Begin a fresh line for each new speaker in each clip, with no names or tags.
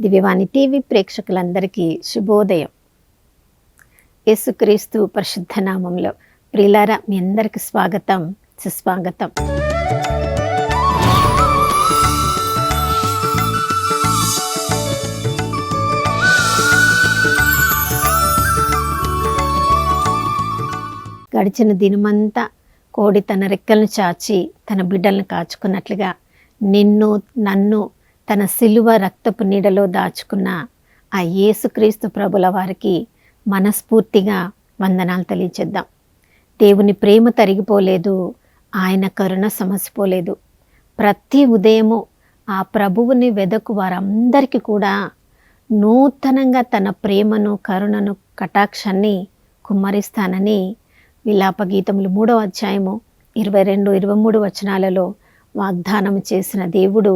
దివ్యవాణి TV ప్రేక్షకులందరికీ శుభోదయం. యేసుక్రీస్తు పరిశుద్ధ నామంలో ప్రియులారా, మీ అందరికీ స్వాగతం, సుస్వాగతం. గడిచిన దినమంతా కోడి తన రెక్కలను చాచి తన బిడ్డలను కాచుకున్నట్లుగా నన్ను తన సిలువ రక్తపు నీడలో దాచుకున్న ఆ యేసుక్రీస్తు ప్రభుల వారికి మనస్ఫూర్తిగా వందనాలు తెలియచేద్దాం. దేవుని ప్రేమ తరిగిపోలేదు, ఆయన కరుణ సమసిపోలేదు. ప్రతి ఉదయము ఆ ప్రభువుని వెదకు వారందరికీ కూడా నూతనంగా తన ప్రేమను, కరుణను, కటాక్షాన్ని కుమ్మరిస్తానని విలాప గీతములు 3వ అధ్యాయము 22, 23 వచనాలలో వాగ్దానం చేసిన దేవుడు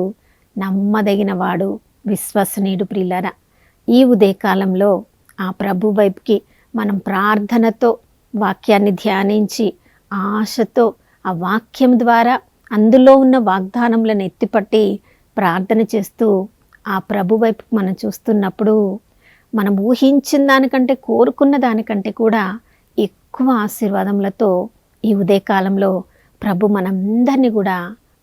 నమ్మదగిన వాడు, విశ్వసనీయుడు. ప్రియులారా, ఈ ఉదయకాలంలో ఆ ప్రభు వైపుకి మనం ప్రార్థనతో వాక్యాన్ని ధ్యానించి ఆశతో ఆ వాక్యం ద్వారా అందులో ఉన్న వాగ్దానములను ఎత్తిపట్టి ప్రార్థన చేస్తూ ఆ ప్రభు వైపుకి మనం చూస్తున్నప్పుడు మనం ఊహించిన దానికంటే, కోరుకున్న దానికంటే కూడా ఎక్కువ ఆశీర్వాదములతో ఈ ఉదయకాలంలో ప్రభు మనందరినీ కూడా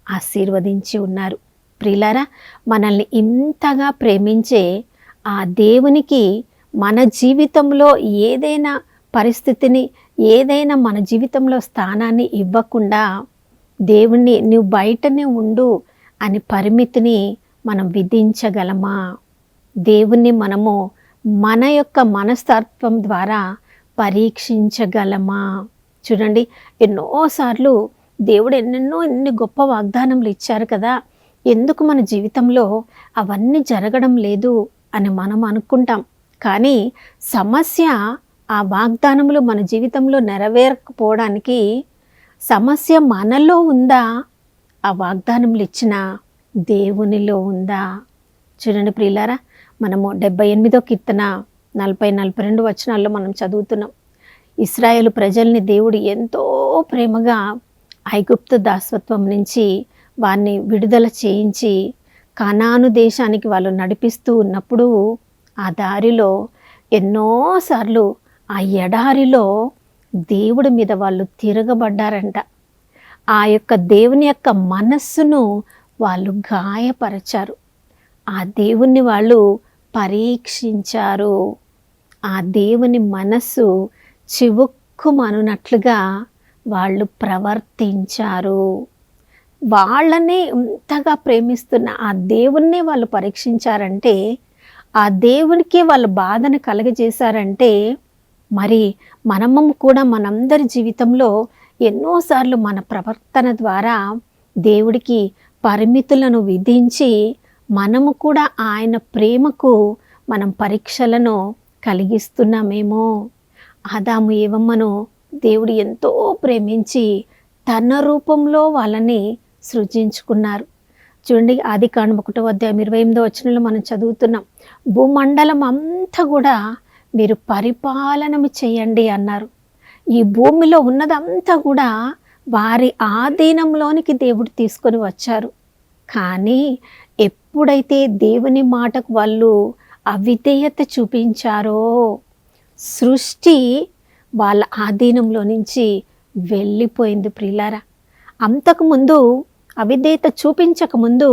ఆశీర్వదించి ఉన్నారు. ప్రియులారా, మనల్ని ఇంతగా ప్రేమించే ఆ దేవునికి మన జీవితంలో ఏదైనా పరిస్థితిని, ఏదైనా మన జీవితంలో స్థానాన్ని ఇవ్వకుండా దేవుణ్ణి నువ్వు బయటనే ఉండు అని పరిమితిని మనం విధించగలమా? దేవుణ్ణి మనము మన యొక్క మనస్తత్వం ద్వారా పరీక్షించగలమా? చూడండి, ఎన్నోసార్లు దేవుడు ఎన్ని గొప్ప వాగ్దానములు ఇచ్చారు కదా, ఎందుకు మన జీవితంలో అవన్నీ జరగడం లేదు అని మనం అనుకుంటాం. కానీ సమస్య ఆ వాగ్దానములు మన జీవితంలో నెరవేరకపోవడానికి సమస్య మనలో ఉందా, ఆ వాగ్దానములు ఇచ్చిన దేవునిలో ఉందా? చూడండి ప్రియులారా, మనము 78వ కీర్తన 40-42 వచనాల్లో మనం చదువుతున్నాం. ఇశ్రాయేలు ప్రజల్ని దేవుడు ఎంతో ప్రేమగా ఐగుప్తు దాసత్వం నుంచి వారిని విడుదల చేయించి కనాను దేశానికి వాళ్ళు నడిపిస్తూ ఉన్నప్పుడు ఆ దారిలో ఎన్నోసార్లు ఆ ఎడారిలో దేవుడి మీద వాళ్ళు తిరగబడ్డారంట. ఆ యొక్క దేవుని యొక్క మనస్సును వాళ్ళు గాయపరచారు. ఆ దేవుణ్ణి వాళ్ళు పరీక్షించారు. ఆ దేవుని మనస్సు చివుక్కుమనున్నట్లుగా వాళ్ళు ప్రవర్తించారు. వాళ్ళని ఇంతగా ప్రేమిస్తున్న ఆ దేవుణ్ణి వాళ్ళు పరీక్షించారంటే, ఆ దేవునికి వాళ్ళ బాధను కలగజేశారంటే, మరి మనము కూడా మనందరి జీవితంలో ఎన్నోసార్లు మన ప్రవర్తన ద్వారా దేవుడికి పరిమితులను విధించి మనము కూడా ఆయన ప్రేమకు మనం పరీక్షలను కలిగిస్తున్నామేమో. ఆదాము ఏవమ్మను దేవుడు ఎంతో ప్రేమించి తన రూపంలో వాళ్ళని సృజించుకున్నారు. చూడండి, ఆదికాండం 1వ అధ్యాయం 28వ వచనంలో మనం చదువుతున్నాం, భూమండలం అంతా కూడా మీరు పరిపాలన చేయండి అన్నారు. ఈ భూమిలో ఉన్నదంతా కూడా వారి ఆధీనంలోనికి దేవుడు తీసుకొని వచ్చారు. కానీ ఎప్పుడైతే దేవుని మాటకు వాళ్ళు అవిధేయత చూపించారో సృష్టి వాళ్ళ ఆధీనంలో నుంచి వెళ్ళిపోయింది. ప్రియులారా, అంతకుముందు అవిధేయత చూపించకముందు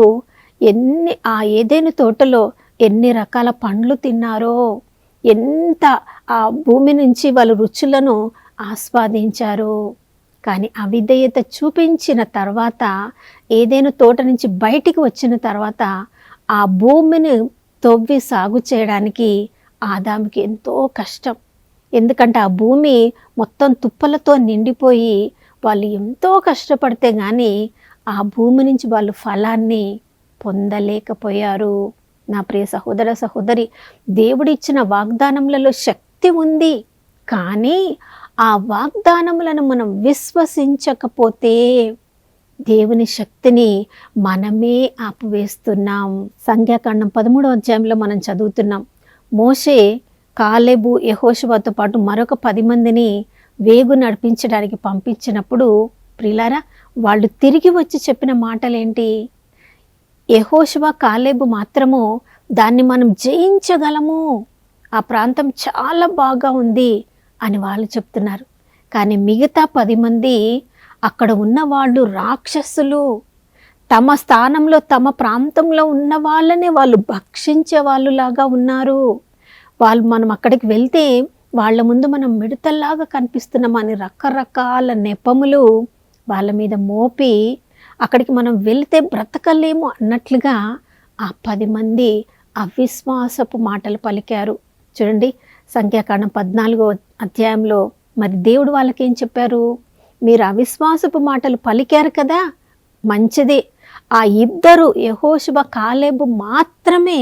ఆ ఏదైనా తోటలో ఎన్ని రకాల పండ్లు తిన్నారో, ఎంత ఆ భూమి నుంచి వాళ్ళు రుచులను ఆస్వాదించారో. కానీ అవిధేయత చూపించిన తర్వాత, ఏదైనా తోట నుంచి బయటికి వచ్చిన తర్వాత ఆ భూమిని తవ్వి సాగు చేయడానికి ఆదాముకి ఎంతో కష్టం. ఎందుకంటే ఆ భూమి మొత్తం తుప్పలతో నిండిపోయి వాళ్ళు ఎంతో కష్టపడితే కానీ ఆ భూమి నుంచి వాళ్ళు ఫలాన్ని పొందలేకపోయారు. నా ప్రియ సహోదర సహోదరి, దేవుడిచ్చిన వాగ్దానములలో శక్తి ఉంది. కానీ ఆ వాగ్దానములను మనం విశ్వసించకపోతే దేవుని శక్తిని మనమే ఆపివేస్తున్నాం. సంఖ్యాకాండం 13వ అధ్యాయంలో మనం చదువుతున్నాం, మోషే, కాలేబు, యెహోషువతో పాటు మరొక 10 మందిని వేగు నడిపించడానికి పంపించినప్పుడు ప్రియులారా, వాళ్ళు తిరిగి వచ్చి చెప్పిన మాటలేంటి? యెహోషువ, కాలేబు మాత్రము దాన్ని మనం జయించగలము, ఆ ప్రాంతం చాలా బాగా ఉంది అని వాళ్ళు చెప్తున్నారు. కానీ మిగతా 10 మంది అక్కడ ఉన్న వాళ్ళు రాక్షసులు, తమ స్థానంలో తమ ప్రాంతంలో ఉన్న వాళ్ళనే వాళ్ళు భక్షించే వాళ్ళులాగా ఉన్నారు. మనం అక్కడికి వెళ్తే వాళ్ళ ముందు మనం మిడతల్లాగా కనిపిస్తున్నామని రకరకాల నెపములు వాళ్ళ మీద మోపి అక్కడికి మనం వెళ్తే బ్రతకలేము అన్నట్లుగా ఆ 10 మంది అవిశ్వాసపు మాటలు పలికారు. చూడండి, సంఖ్యాకాండం 14వ అధ్యాయంలో మరి దేవుడు వాళ్ళకేం చెప్పారు? మీరు అవిశ్వాసపు మాటలు పలికారు కదా, మంచిదే. ఆ ఇద్దరు యెహోషువ కాలేబు మాత్రమే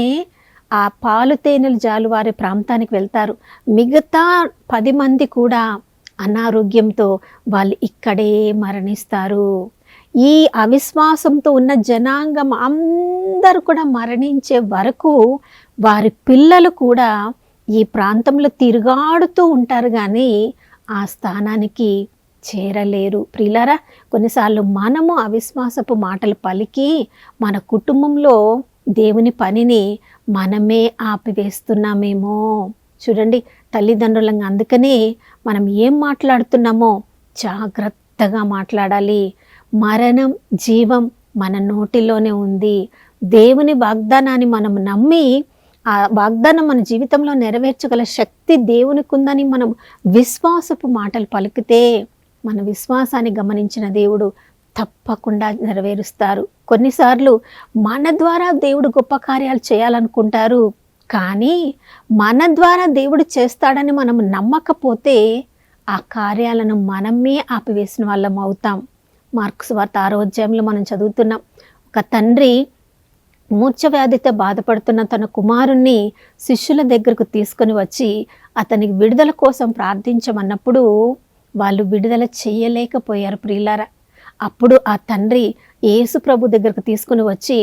ఆ పాలు తేనెలు జాలువారే ప్రాంతానికి వెళ్తారు. మిగతా 10 మంది కూడా అనారోగ్యంతో వాళ్ళు ఇక్కడే మరణిస్తారు. ఈ అవిశ్వాసంతో ఉన్న జనాంగం అందరూ కూడా మరణించే వరకు వారి పిల్లలు కూడా ఈ ప్రాంతంలో తిరుగాడుతూ ఉంటారు, కానీ ఆ స్థానానికి చేరలేరు. ప్రియులారా, కొన్నిసార్లు మనము అవిశ్వాసపు మాటలు పలికి మన కుటుంబంలో దేవుని పనిని మనమే ఆపివేస్తున్నామేమో. చూడండి, తల్లిదండ్రులంగా అందుకనే మనం ఏం మాట్లాడుతున్నామో జాగ్రత్తగా మాట్లాడాలి. మరణం జీవం మన నోటిలోనే ఉంది. దేవుని వాగ్దానాన్ని మనం నమ్మి ఆ వాగ్దానం మన జీవితంలో నెరవేర్చగల శక్తి దేవునికి ఉందని మనం విశ్వాసపు మాటలు పలికితే మన విశ్వాసాన్ని గమనించిన దేవుడు తప్పకుండా నెరవేరుస్తారు. కొన్నిసార్లు మన ద్వారా దేవుడు గొప్ప కార్యాలు చేయాలనుకుంటారు, కానీ మన ద్వారా దేవుడు చేస్తాడని మనం నమ్మకపోతే ఆ కార్యాలను మనమే ఆపివేసిన వాళ్ళం అవుతాం. మార్కు సువార్త 6వ అధ్యాయంలో మనం చదువుతున్నాం. ఒక తండ్రి మూర్ఛవ్యాధితో బాధపడుతున్న తన కుమారుణ్ణి శిష్యుల దగ్గరకు తీసుకొని వచ్చి అతనికి విడుదల కోసం ప్రార్థించమన్నప్పుడు వాళ్ళు విడుదల చేయలేకపోయారు. ప్రియులారా, అప్పుడు ఆ తండ్రి యేసు ప్రభు దగ్గరకు తీసుకుని వచ్చి,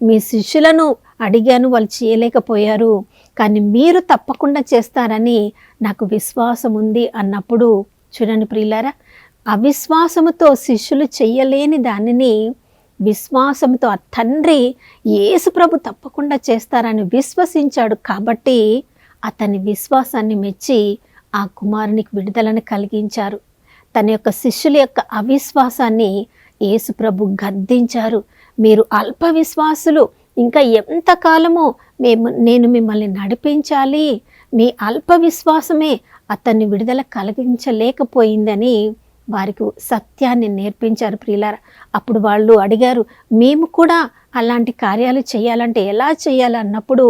మీ శిష్యులను అడిగాను, వాళ్ళు చేయలేకపోయారు, కానీ మీరు తప్పకుండా చేస్తారని నాకు విశ్వాసం ఉంది అన్నప్పుడు, చూడండి ప్రియులారా, అవిశ్వాసముతో శిష్యులు చెయ్యలేని దానిని విశ్వాసంతో ఆ తండ్రి యేసు ప్రభు తప్పకుండా చేస్తారని విశ్వసించాడు. కాబట్టి అతని విశ్వాసాన్ని మెచ్చి ఆ కుమారునికి విడుదలను కలిగించారు. తన యొక్క శిష్యుల యొక్క అవిశ్వాసాన్ని యేసు ప్రభు గద్దించారు. మీరు అల్ప విశ్వాసులు, ఇంకా ఎంతకాలము నేను మిమ్మల్ని నడిపించాలి, మీ అల్ప విశ్వాసమే అతన్ని విడుదల కలిగించలేకపోయిందని వారికి సత్యాన్ని నేర్పించారు. ప్రియులారా, అప్పుడు వాళ్ళు అడిగారు, మేము కూడా అలాంటి కార్యాలు చేయాలంటే ఎలా చేయాలి అన్నప్పుడు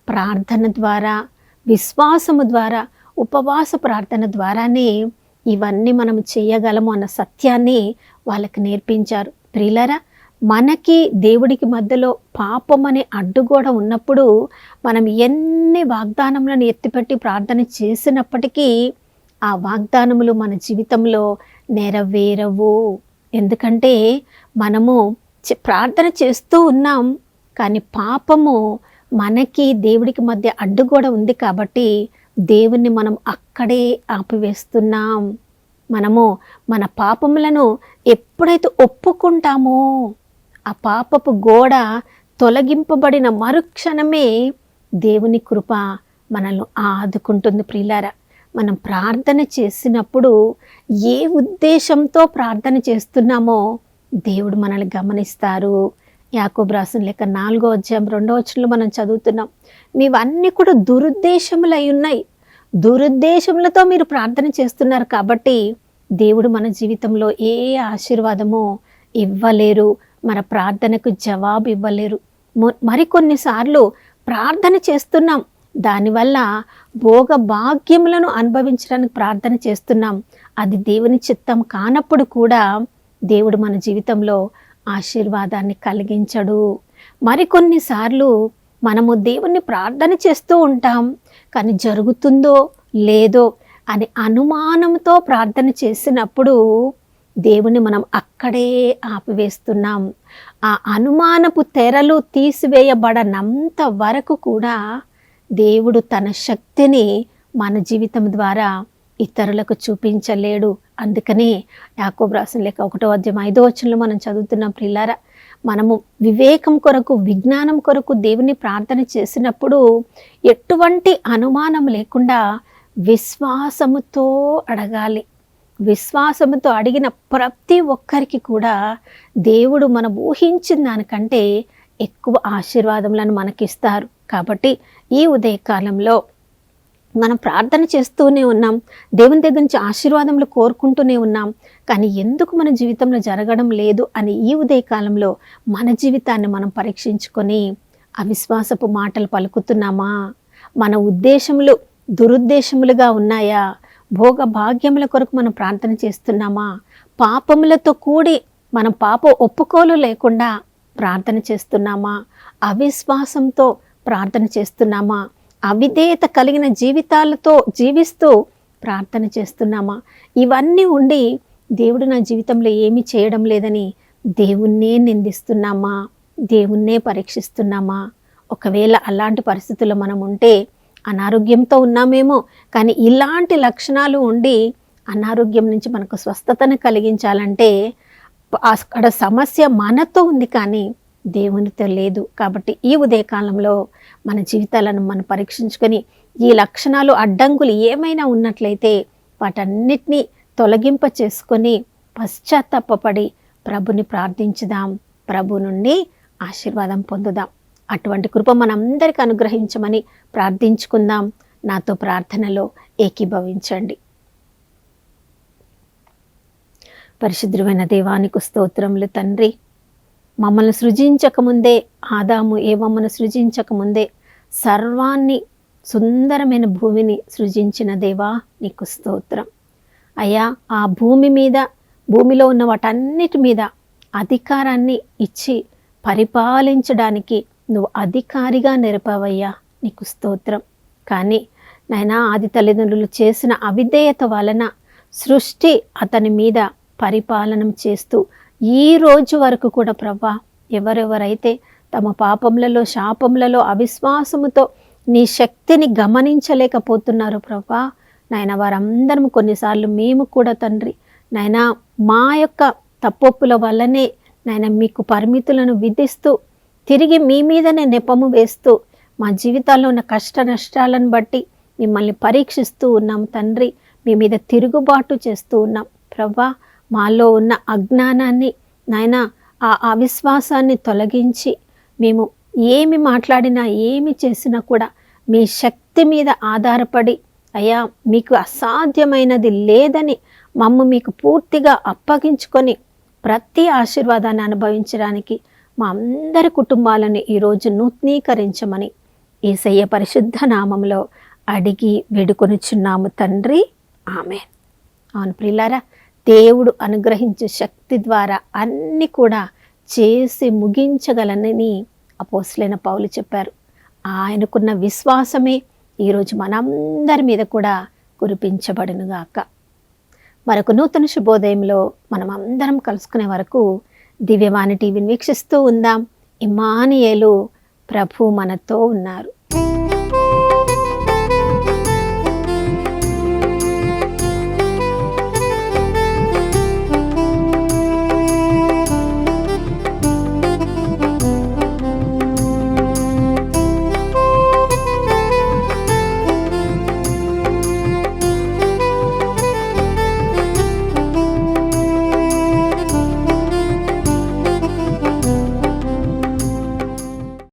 ప్రార్థన ద్వారా, విశ్వాసము ద్వారా, ఉపవాస ప్రార్థన ద్వారానే ఇవన్నీ మనం చేయగలము అన్న సత్యాన్ని వాళ్ళకి నేర్పించారు. ప్రియులారా, మనకి దేవుడికి మధ్యలో పాపం అనే అడ్డుగోడ ఉన్నప్పుడు మనం ఎన్ని వాగ్దానములను ఎత్తిపెట్టి ప్రార్థన చేసినప్పటికీ ఆ వాగ్దానములు మన జీవితంలో నెరవేరవు. ఎందుకంటే మనము ప్రార్థన చేస్తూ ఉన్నాం, కానీ పాపము మనకి దేవుడికి మధ్య అడ్డుగోడ ఉంది కాబట్టి దేవుణ్ణి మనం అక్కడే ఆపివేస్తున్నాం. మనము మన పాపములను ఎప్పుడైతే ఒప్పుకుంటామో ఆ పాపపు గోడ తొలగింపబడిన మరుక్షణమే దేవుని కృప మనల్ని ఆదుకుంటుంది. ప్రియులారా, మనం ప్రార్థన చేసినప్పుడు ఏ ఉద్దేశంతో ప్రార్థన చేస్తున్నామో దేవుడు మనల్ని గమనిస్తారు. యాకోబు రాసిన లేఖ 4వ అధ్యాయం 2వ వచనంలో మనం చదువుతున్నాం, మీవన్నీ కూడా దురుద్దేశములై ఉన్నాయి, దురుద్దేశములతో మీరు ప్రార్థన చేస్తున్నారు కాబట్టి దేవుడు మన జీవితంలో ఏ ఆశీర్వాదమో ఇవ్వలేరు, మన ప్రార్థనకు జవాబు ఇవ్వలేరు. మరికొన్నిసార్లు ప్రార్థన చేస్తున్నాం, దానివల్ల భోగ భాగ్యములను అనుభవించడానికి ప్రార్థన చేస్తున్నాం, అది దేవుని చిత్తం కానప్పుడు కూడా దేవుడు మన జీవితంలో ఆశీర్వాదాన్ని కలిగించడు. మరికొన్నిసార్లు మనము దేవుణ్ణి ప్రార్థన చేస్తూ ఉంటాం, కానీ జరుగుతుందో లేదో అని అనుమానంతో ప్రార్థన చేసినప్పుడు దేవుని మనం అక్కడే ఆపివేస్తున్నాం. ఆ అనుమానపు తెరలు తీసివేయబడనంత వరకు కూడా దేవుడు తన శక్తిని మన జీవితం ద్వారా ఇతరులకు చూపించలేడు. అందుకనే యాకోబు రాసిన లేఖ 1వ అధ్యాయం 5వ వచనంలో మనం చదువుతున్నాం, ప్రియులారా, మనము వివేకం కొరకు, విజ్ఞానం కొరకు దేవుని ప్రార్థన చేసినప్పుడు ఎటువంటి అనుమానం లేకుండా విశ్వాసముతో అడగాలి. విశ్వాసముతో అడిగిన ప్రతి ఒక్కరికి కూడా దేవుడు మనం ఊహించిన దానికంటే ఎక్కువ ఆశీర్వాదములను మనకిస్తారు. కాబట్టి ఈ ఉదయకాలంలో మనం ప్రార్థన చేస్తూనే ఉన్నాం, దేవుని దగ్గర నుంచి ఆశీర్వాదములు కోరుకుంటూనే ఉన్నాం. కానీ ఎందుకు మన జీవితంలో జరగడం లేదు అని ఈ ఉదయకాలంలో మన జీవితాన్ని మనం పరీక్షించుకొని అవిశ్వాసపు మాటలు పలుకుతున్నామా? మన ఉద్దేశములు దురుద్దేశములుగా ఉన్నాయా? భోగ భాగ్యముల కొరకు మనం ప్రార్థన చేస్తున్నామా? పాపములతో కూడి మనం పాప ఒప్పుకోలు లేకుండా ప్రార్థన చేస్తున్నామా? అవిశ్వాసంతో ప్రార్థన చేస్తున్నామా? అవిధేయత కలిగిన జీవితాలతో జీవిస్తూ ప్రార్థన చేస్తున్నామా? ఇవన్నీ ఉండి దేవుడు నా జీవితంలో ఏమీ చేయడం లేదని దేవుణ్ణే నిందిస్తున్నామా? దేవుణ్ణే పరీక్షిస్తున్నామా? ఒకవేళ అలాంటి పరిస్థితుల్లో మనం ఉంటే అనారోగ్యంతో ఉన్నామేమో, కానీ ఇలాంటి లక్షణాలు ఉండి అనారోగ్యం నుంచి మనకు స్వస్థతను కలిగించాలంటే అక్కడ సమస్య మనతో ఉంది కానీ దేవునితో లేదు. కాబట్టి ఈ ఉదయకాలంలో మన జీవితాలను మనం పరీక్షించుకొని ఈ లక్షణాలు అడ్డంకులు ఏమైనా ఉన్నట్లయితే వాటన్నిటినీ తొలగింప చేసుకొని పశ్చాత్తాపపడి ప్రభుని ప్రార్థించుదాం, ప్రభు నుండి ఆశీర్వాదం పొందుదాం. అటువంటి కృప మనందరికీ అనుగ్రహించమని ప్రార్థించుకుందాం. నాతో ప్రార్థనలో ఏకీభవించండి. పరిశుద్ధమైన దేవానికి స్తోత్రములు తండ్రి. మమ్మల్ని సృజించకముందే, ఆదాము ఏవమ్మను సృజించకముందే సర్వాన్ని, సుందరమైన భూమిని సృజించిన దేవా నీకు స్తోత్రం. అయ్యా, ఆ భూమి మీద, భూమిలో ఉన్న వాటన్నిటి మీద అధికారాన్ని ఇచ్చి పరిపాలించడానికి నువ్వు అధికారిగా నిరపవయ్యా, నీకు స్తోత్రం. కానీ నాయనా, ఆది తల్లిదండ్రులు చేసిన అవిధేయత వలన సృష్టి అతని మీద పరిపాలనం చేస్తూ ఈ రోజు వరకు కూడా ప్రభా, ఎవరెవరైతే తమ పాపములలో, శాపములలో, అవిశ్వాసముతో నీ శక్తిని గమనించలేకపోతున్నారు ప్రభా, నాయన వారందరం కొన్నిసార్లు మేము కూడా తండ్రి నాయన మా యొక్క తప్పొప్పుల వల్లనే నాయన మీకు పరిమితులను విధిస్తూ తిరిగి మీ మీదనే నెపము వేస్తూ మా జీవితాల్లో ఉన్న కష్ట నష్టాలను బట్టి మిమ్మల్ని పరీక్షిస్తూ ఉన్నాం తండ్రి. మీ మీద తిరుగుబాటు చేస్తూ ఉన్నాం ప్రభా. మాలో ఉన్న అజ్ఞానాన్ని నాయన, ఆ అవిశ్వాసాన్ని తొలగించి మేము ఏమి మాట్లాడినా ఏమి చేసినా కూడా మీ శక్తి మీద ఆధారపడి అయ్యా, మీకు అసాధ్యమైనది లేదని మీకు పూర్తిగా అప్పగించుకొని ప్రతి ఆశీర్వాదాన్ని అనుభవించడానికి మా అందరి కుటుంబాలను ఈరోజు నూతనీకరించమని యేసయ్య పరిశుద్ధ నామంలో అడిగి వేడుకొనుచున్నాము తండ్రి, ఆమేన్. అవును ప్రియులారా, దేవుడు అనుగ్రహించే శక్తి ద్వారా అన్నీ కూడా చేసి ముగించగలనని అపోస్తలుడైన పౌలు చెప్పారు. ఆయనకున్న విశ్వాసమే ఈరోజు మనందరి మీద కూడా కురిపించబడునుగాక. మరొక నూతన శుభోదయంలో మనం అందరం కలుసుకునే వరకు దివ్యవాణి టీవీని వీక్షిస్తూ ఉందాం. ఇమ్మానుయేలు, ప్రభు మనతో ఉన్నారు.